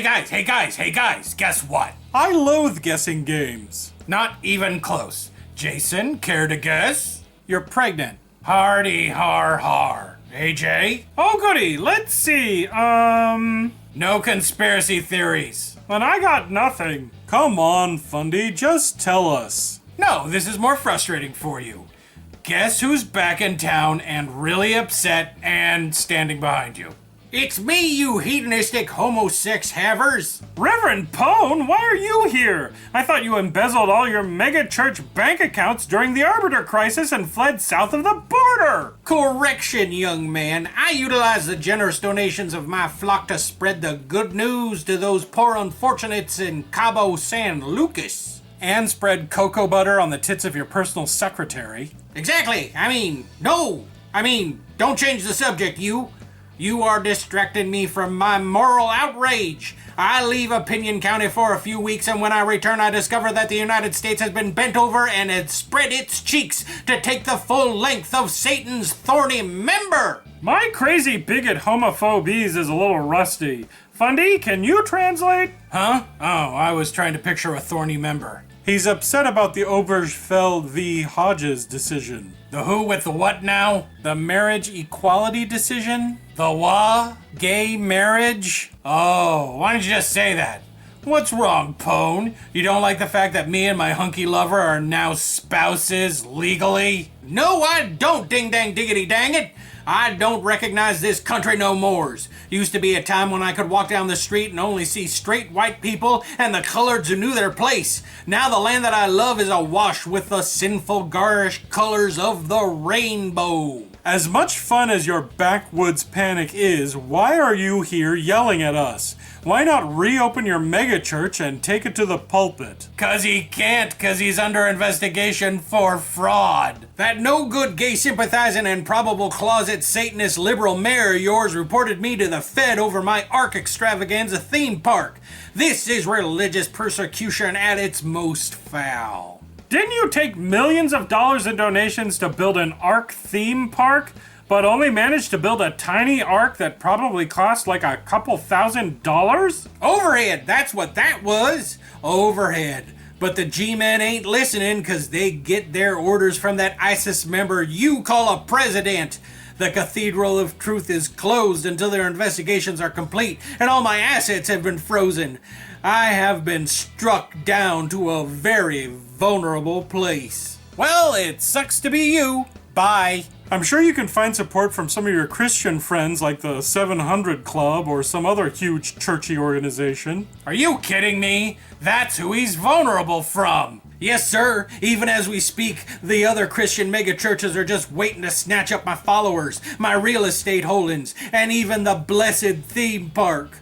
Hey guys, guess what? I loathe guessing games. Not even close. Jason, care to guess? You're pregnant. Hardy har har. AJ? Oh goody, let's see, No conspiracy theories. Then I got nothing. Come on, Fundy, just tell us. No, this is more frustrating for you. Guess who's back in town and really upset and standing behind you? It's me, you hedonistic homosex havers! Reverend Pon, why are you here? I thought you embezzled all your mega-church bank accounts during the Arbiter crisis and fled south of the border! Correction, young man. I utilize the generous donations of my flock to spread the good news to those poor unfortunates in Cabo San Lucas. And spread cocoa butter on the tits of your personal secretary. Exactly. Don't change the subject, you. You are distracting me from my moral outrage. I leave Opinion County for a few weeks, and when I return, I discover that the United States has been bent over and has spread its cheeks to take the full length of Satan's thorny member. My crazy bigot homophobes is a little rusty. Fundy, can you translate? Huh? Oh, I was trying to picture a thorny member. He's upset about the Obergefell v. Hodges decision. The who with the what now? The marriage equality decision? The what? Gay marriage? Oh, why didn't you just say that? What's wrong, Pone? You don't like the fact that me and my hunky lover are now spouses legally? No, I don't, ding dang diggity dang it! I don't recognize this country no mores. Used to be a time when I could walk down the street and only see straight white people and the coloreds who knew their place. Now the land that I love is awash with the sinful garish colors of the rainbow. As much fun as your backwoods panic is, why are you here yelling at us? Why not reopen your megachurch and take it to the pulpit? 'Cause he can't, 'cause he's under investigation for fraud. That no good gay sympathizing and probable closet Satanist liberal mayor of yours reported me to the Fed over my Ark extravaganza theme park. This is religious persecution at its most foul. Didn't you take millions of dollars in donations to build an Ark theme park, but only managed to build a tiny Ark that probably cost like a couple $1,000s? Overhead, that's what that was. Overhead. But the G-men ain't listening because they get their orders from that ISIS member you call a president. The Cathedral of Truth is closed until their investigations are complete, and all my assets have been frozen. I have been struck down to a very vulnerable place. Well, it sucks to be you. Bye. I'm sure you can find support from some of your Christian friends like the 700 Club or some other huge churchy organization. Are you kidding me? That's who he's vulnerable from. Yes, sir. Even as we speak, the other Christian megachurches are just waiting to snatch up my followers, my real estate holdings, and even the blessed theme park.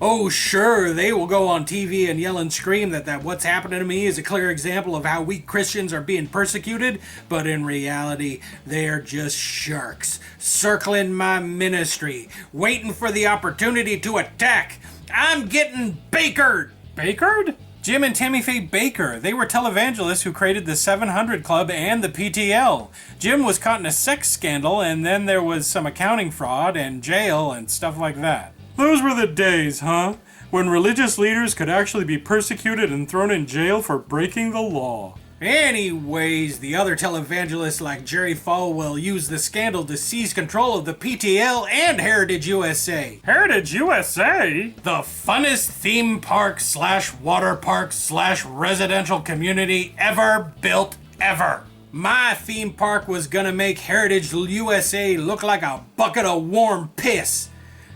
Oh, sure, they will go on TV and yell and scream that what's happening to me is a clear example of how we Christians are being persecuted, but in reality, they are just sharks circling my ministry, waiting for the opportunity to attack. I'm getting bakered. Bakered? Jim and Tammy Faye Baker. They were televangelists who created the 700 Club and the PTL. Jim was caught in a sex scandal, and then there was some accounting fraud and jail and stuff like that. Those were the days, huh? When religious leaders could actually be persecuted and thrown in jail for breaking the law. Anyways, the other televangelists like Jerry Falwell used the scandal to seize control of the PTL and Heritage USA. Heritage USA? The funnest theme park / water park / residential community ever built ever. My theme park was gonna make Heritage USA look like a bucket of warm piss.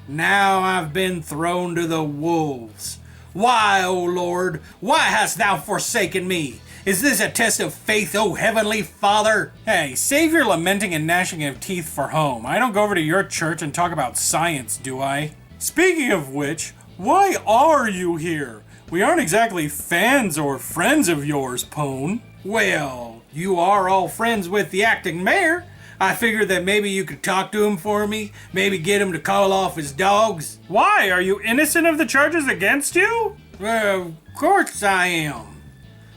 Now I've been thrown to the wolves. Why, O Lord, why hast thou forsaken me? Is this a test of faith, O Heavenly Father? Hey, save your lamenting and gnashing of teeth for home. I don't go over to your church and talk about science, do I? Speaking of which, why are you here? We aren't exactly fans or friends of yours, Pone. Well, you are all friends with the acting mayor. I figured that maybe you could talk to him for me, maybe get him to call off his dogs. Why? Are you innocent of the charges against you? Well, of course I am.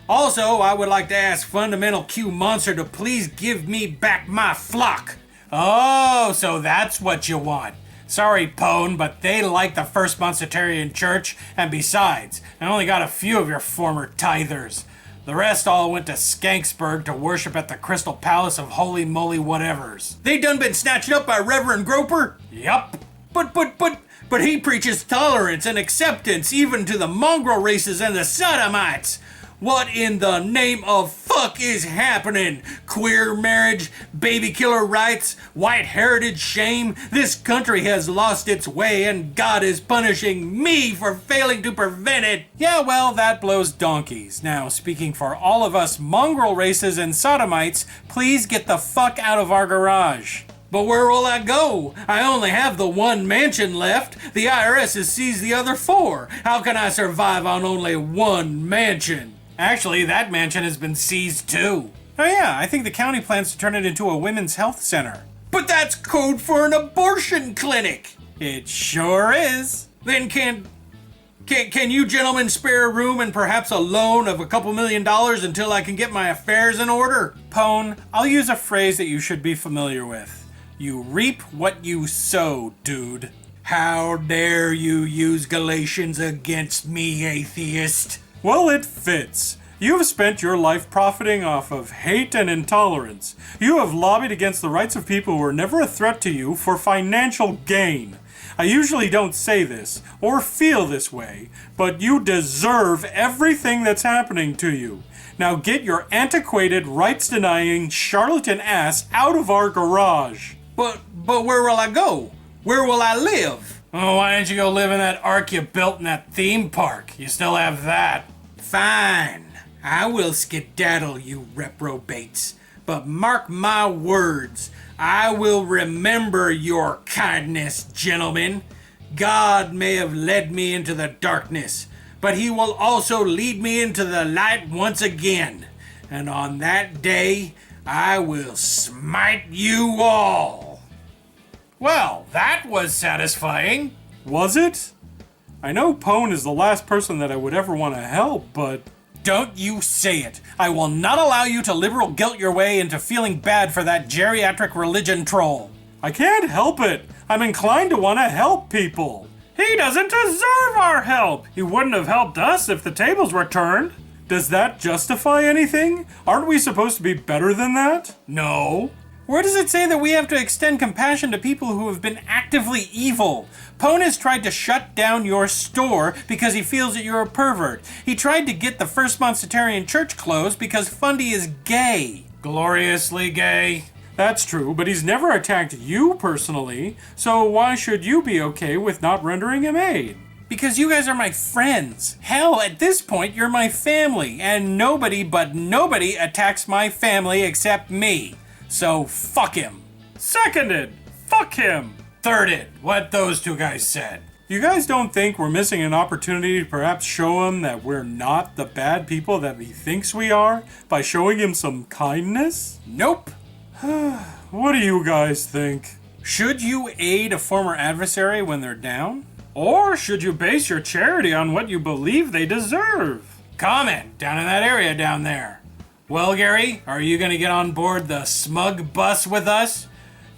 Also, I would like to ask Fundamental Q Monster to please give me back my flock. Oh, so that's what you want. Sorry, Pon, but they like the First Presbyterian Church, and besides, I only got a few of your former tithers. The rest all went to Skanksburg to worship at the Crystal Palace of Holy Moly Whatevers. They done been snatched up by Reverend Groper? Yup. But he preaches tolerance and acceptance even to the mongrel races and the sodomites. What in the name of fuck is happening? Queer marriage, baby killer rights, white heritage shame? This country has lost its way and God is punishing me for failing to prevent it. Yeah, well, that blows donkeys. Now, speaking for all of us mongrel races and sodomites, please get the fuck out of our garage. But where will I go? I only have the one mansion left. The IRS has seized the other 4. How can I survive on only one mansion? Actually, that mansion has been seized too. Oh yeah, I think the county plans to turn it into a women's health center. But that's code for an abortion clinic. It sure is. Then can you gentlemen spare a room and perhaps a loan of a couple $1 million until I can get my affairs in order? Pon, I'll use a phrase that you should be familiar with. You reap what you sow, dude. How dare you use Galatians against me, atheist? Well, it fits. You have spent your life profiting off of hate and intolerance. You have lobbied against the rights of people who were never a threat to you for financial gain. I usually don't say this, or feel this way, but you deserve everything that's happening to you. Now get your antiquated, rights-denying, charlatan ass out of our garage. But where will I go? Where will I live? Oh, why don't you go live in that ark you built in that theme park? You still have that. Fine. I will skedaddle, you reprobates. But mark my words, I will remember your kindness, gentlemen. God may have led me into the darkness, but he will also lead me into the light once again. And on that day, I will smite you all. Well, that was satisfying. Was it? I know Pon is the last person that I would ever want to help, but... Don't you say it. I will not allow you to liberal guilt your way into feeling bad for that geriatric religion troll. I can't help it. I'm inclined to want to help people. He doesn't deserve our help. He wouldn't have helped us if the tables were turned. Does that justify anything? Aren't we supposed to be better than that? No. Where does it say that we have to extend compassion to people who have been actively evil? Pon has tried to shut down your store because he feels that you're a pervert. He tried to get the First Presbyterian Church closed because Fundy is gay. Gloriously gay. That's true, but he's never attacked you personally, so why should you be okay with not rendering him aid? Because you guys are my friends. Hell, at this point, you're my family, and nobody attacks my family except me. So, fuck him. Seconded. Fuck him. Thirded. What those two guys said. You guys don't think we're missing an opportunity to perhaps show him that we're not the bad people that he thinks we are by showing him some kindness? Nope. What do you guys think? Should you aid a former adversary when they're down? Or should you base your charity on what you believe they deserve? Comment down in that area down there. Well, Gary, are you going to get on board the smug bus with us?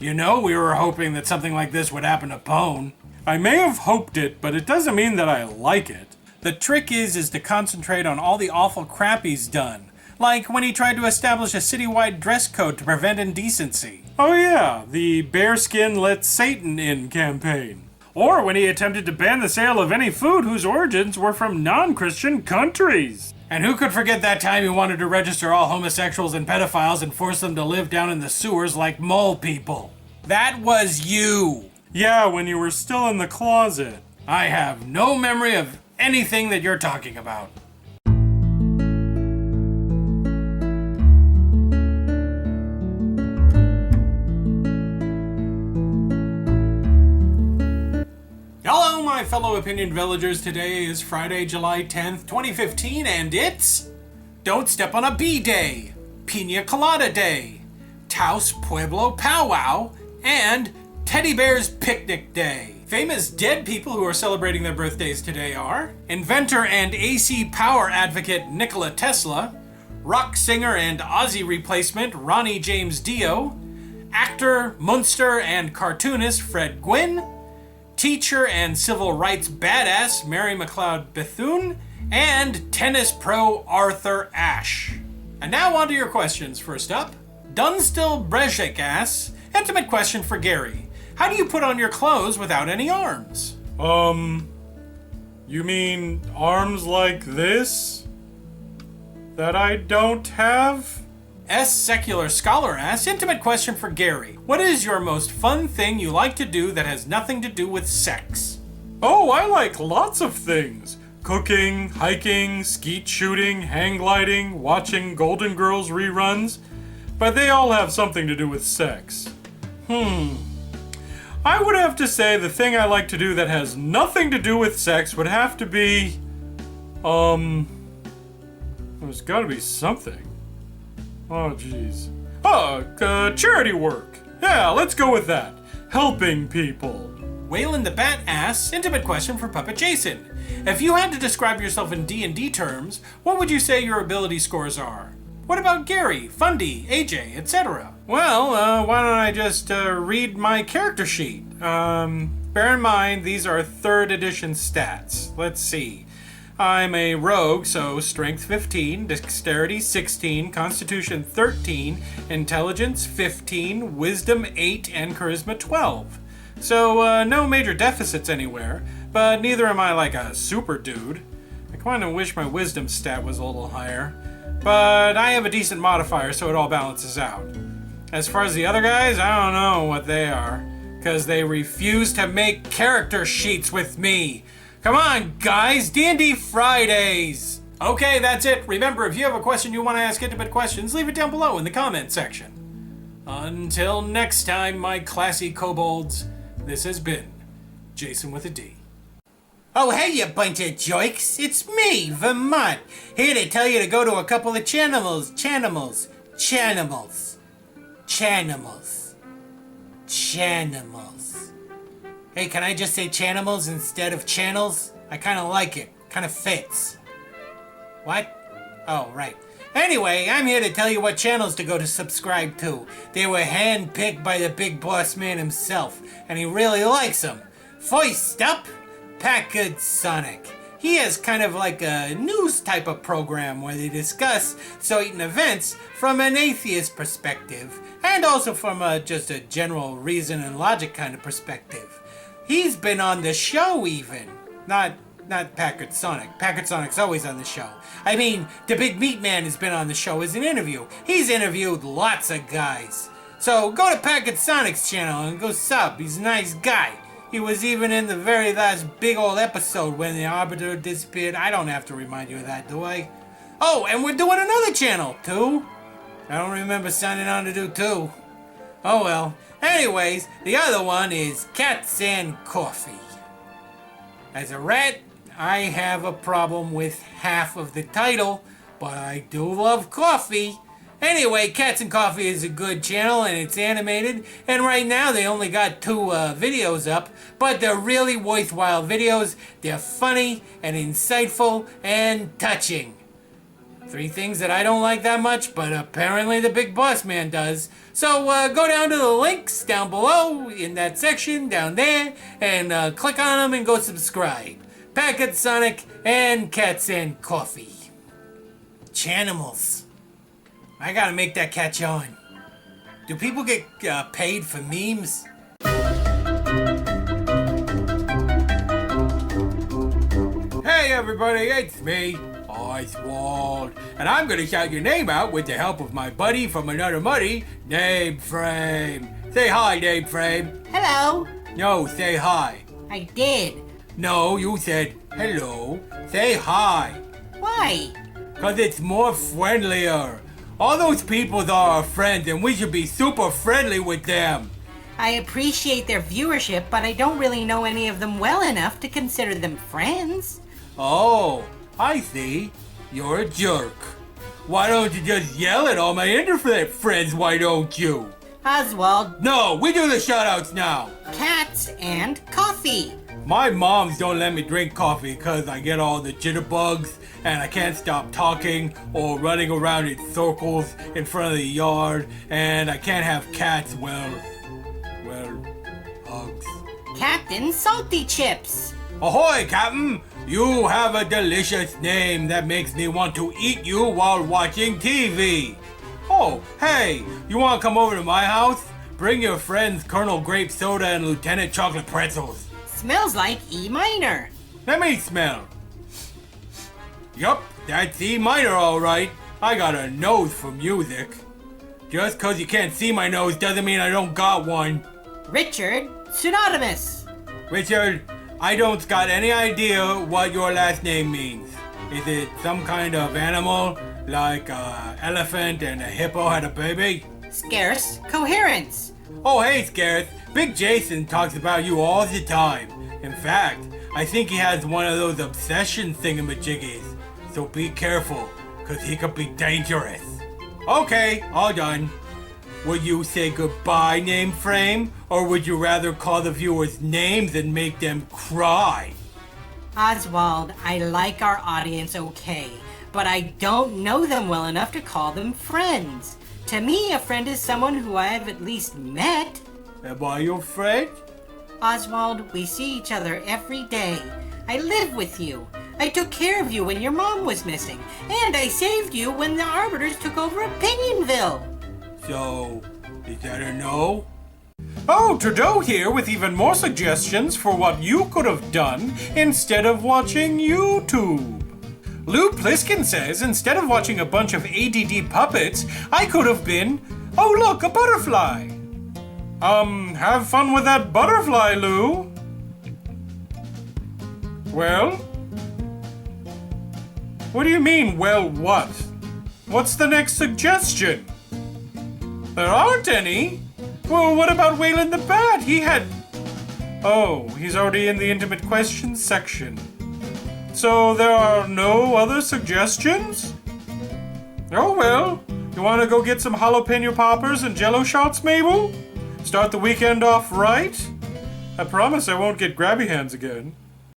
You know we were hoping that something like this would happen to Pon. I may have hoped it, but it doesn't mean that I like it. The trick is to concentrate on all the awful crap he's done. Like when he tried to establish a citywide dress code to prevent indecency. Oh yeah, the Bearskin Let Satan In campaign. Or when he attempted to ban the sale of any food whose origins were from non-Christian countries. And who could forget that time he wanted to register all homosexuals and pedophiles and force them to live down in the sewers like mole people? That was you. Yeah, when you were still in the closet. I have no memory of anything that you're talking about. Hello, my fellow Opinion Villagers. Today is Friday, July 10th, 2015, and it's Don't Step on a Bee Day, Pina Colada Day, Taos Pueblo Powwow, and Teddy Bear's Picnic Day. Famous dead people who are celebrating their birthdays today are inventor and AC power advocate Nikola Tesla, rock singer and Ozzy replacement Ronnie James Dio, actor, Munster, and cartoonist Fred Gwynn, teacher and civil rights badass Mary MacLeod Bethune, and tennis pro Arthur Ashe. And now on to your questions. First up, Dunstill Brezhik asks, intimate question for Gary. How do you put on your clothes without any arms? You mean arms like this? That I don't have? S. Secular Scholar asks, intimate question for Gary. What is your most fun thing you like to do that has nothing to do with sex? Oh, I like lots of things. Cooking, hiking, skeet shooting, hang gliding, watching Golden Girls reruns. But they all have something to do with sex. I would have to say the thing I like to do that has nothing to do with sex would have to be... There's gotta be something. Oh, jeez. Charity work. Yeah, let's go with that. Helping people. Waylon the Bat asks, intimate question for Puppet Jason. If you had to describe yourself in D&D terms, what would you say your ability scores are? What about Gary, Fundy, AJ, etc.? Well, why don't I just read my character sheet? Bear in mind, these are 3rd edition stats. Let's see. I'm a rogue, so strength 15, dexterity 16, constitution 13, intelligence 15, wisdom 8, and charisma 12. So, no major deficits anywhere, but neither am I like a super dude. I kinda wish my wisdom stat was a little higher, but I have a decent modifier, so it all balances out. As far as the other guys, I don't know what they are, because they refuse to make character sheets with me. Come on, guys, D&D Fridays! Okay, that's it. Remember, if you have a question you want to ask intimate questions, leave it down below in the comment section. Until next time, my classy kobolds, this has been Jason with a D. Oh, hey, you bunch of jokes. It's me, Vermont, here to tell you to go to a couple of channels. Hey, can I just say chanimals instead of channels? I kind of like it. Kind of fits. What? Oh, right. Anyway, I'm here to tell you what channels to go to subscribe to. They were handpicked by the big boss man himself, and he really likes them. First up, Packard Sonic. He has kind of like a news type of program where they discuss certain events from an atheist perspective, and also from just a general reason and logic kind of perspective. He's been on the show even. Not Packard Sonic. Packard Sonic's always on the show. I mean, the Big Meat Man has been on the show as an interview. He's interviewed lots of guys. So go to Packard Sonic's channel and go sub. He's a nice guy. He was even in the very last big old episode when the Arbiter disappeared. I don't have to remind you of that, do I? Oh, and we're doing another channel, too. I don't remember signing on to do 2. Oh well. Anyways, the other one is Cats and Coffee. As a rat, I have a problem with half of the title, but I do love coffee. Anyway, Cats and Coffee is a good channel and it's animated, and right now they only got 2 videos up, but they're really worthwhile videos. They're funny and insightful and touching. 3 things that I don't like that much, but apparently the big boss man does. So go down to the links down below in that section down there and click on them and go subscribe. Packard Sonic and Cats and Coffee. Chanimals. I gotta make that catch on. Do people get paid for memes? Hey everybody, it's me, Oswald, and I'm gonna shout your name out with the help of my buddy from another buddy, Name Frame. Say hi, Name Frame. Hello. No, say hi. I did. No, you said hello. Say hi. Why? 'Cause it's more friendlier. All those people are our friends and we should be super friendly with them. I appreciate their viewership, but I don't really know any of them well enough to consider them friends. Oh, I see. You're a jerk. Why don't you just yell at all my internet friends, why don't you? Oswald, No, we do the shoutouts now. Cats and Coffee. My moms don't let me drink coffee because I get all the jitterbugs and I can't stop talking or running around in circles in front of the yard, and I can't have cats, well, hugs. Captain Salty Chips. Ahoy, Captain! You have a delicious name that makes me want to eat you while watching TV. Oh, hey, you want to come over to my house? Bring your friends Colonel Grape Soda and Lieutenant Chocolate Pretzels. Smells like E minor. Let me smell. Yup, that's E minor all right. I got a nose for music. Just 'cause you can't see my nose doesn't mean I don't got one. Richard Pseudonymous. Richard, I don't got any idea what your last name means. Is it some kind of animal, like a elephant and a hippo had a baby? Scarce Coherence. Oh hey Scareth, Big Jason talks about you all the time. In fact, I think he has one of those obsession thingamajiggies. So be careful, 'cause he could be dangerous. Okay, all done. Would you say goodbye, Name Frame? Or would you rather call the viewers names and make them cry? Oswald, I like our audience okay, but I don't know them well enough to call them friends. To me, a friend is someone who I have at least met. Am I your friend? Oswald, we see each other every day. I live with you. I took care of you when your mom was missing, and I saved you when the Arbiters took over Opinion-Ville. So, is that a no? Oh, Trudeau here with even more suggestions for what you could have done instead of watching YouTube. Lou Pliskin says instead of watching a bunch of ADD puppets, I could have been, oh look, a butterfly. Have fun with that butterfly, Lou. Well? What do you mean, well what? What's the next suggestion? There aren't any. Well, what about Waylon the Bat? He had... Oh, he's already in the intimate questions section. So there are no other suggestions? Oh well, you want to go get some jalapeno poppers and jello shots, Mabel? Start the weekend off right? I promise I won't get grabby hands again.